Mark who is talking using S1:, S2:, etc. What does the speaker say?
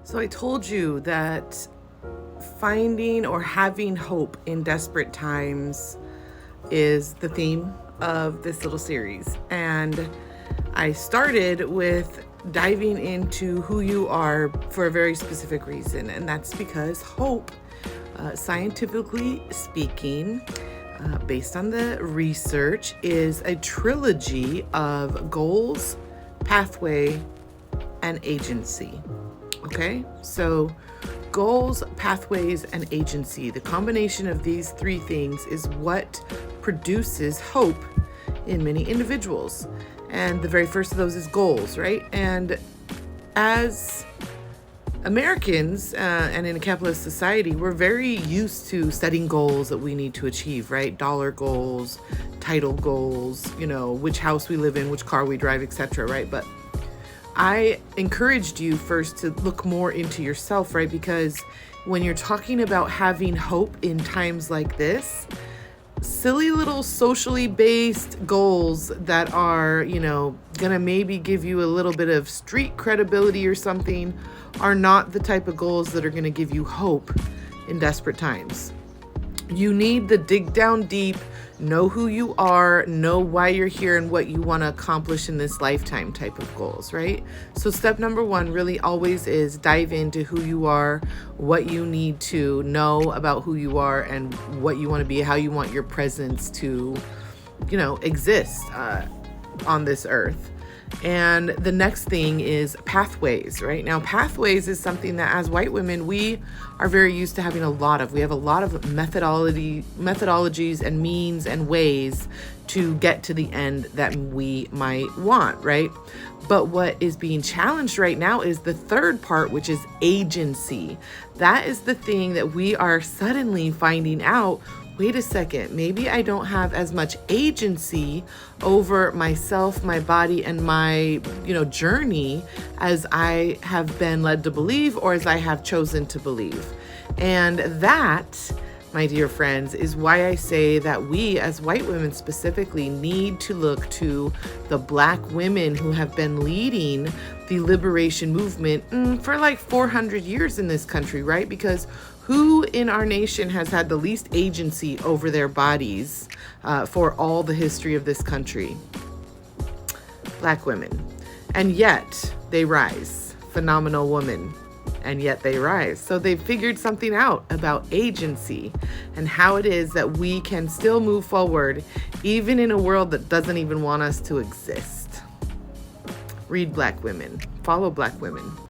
S1: So I told you that finding or having hope in desperate times is the theme of this little series. And I started with diving into who you are for a very specific reason. And that's because hope, scientifically speaking, based on the research, is a trilogy of goals, pathway, and agency. Okay, so goals, pathways, and agency, the combination of these three things is what produces hope in many individuals. And the very first of those is goals, right? And as Americans and in a capitalist society, we're very used to setting goals that we need to achieve, right? Dollar goals, title goals, which house we live in, which car we drive, etc., right? But I encouraged you first to look more into yourself, right? Because when you're talking about having hope in times like this, silly little socially based goals that are, gonna maybe give you a little bit of street credibility or something are not the type of goals that are gonna give you hope in desperate times. You need the dig down deep, know who you are, know why you're here and what you want to accomplish in this lifetime type of goals, right? So step number one really always is dive into who you are, what you need to know about who you are and what you want to be, how you want your presence to, exist on this earth. And the next thing is pathways, right? Now, pathways is something that as white women, we are very used to having we have a lot of methodologies and means and ways to get to the end that we might want, right? But what is being challenged right now is the third part, which is agency. That is the thing that we are suddenly finding out. Wait a second, maybe I don't have as much agency over myself, my body, and my, journey as I have been led to believe or as I have chosen to believe. And that, my dear friends, is why I say that we as white women specifically need to look to the Black women who have been leading the liberation movement for like 400 years in this country, right? Because who in our nation has had the least agency over their bodies for all the history of this country? Black women. And yet they rise. Phenomenal woman. And yet they rise. So they've figured something out about agency and how it is that we can still move forward even in a world that doesn't even want us to exist. Read Black women. Follow Black women.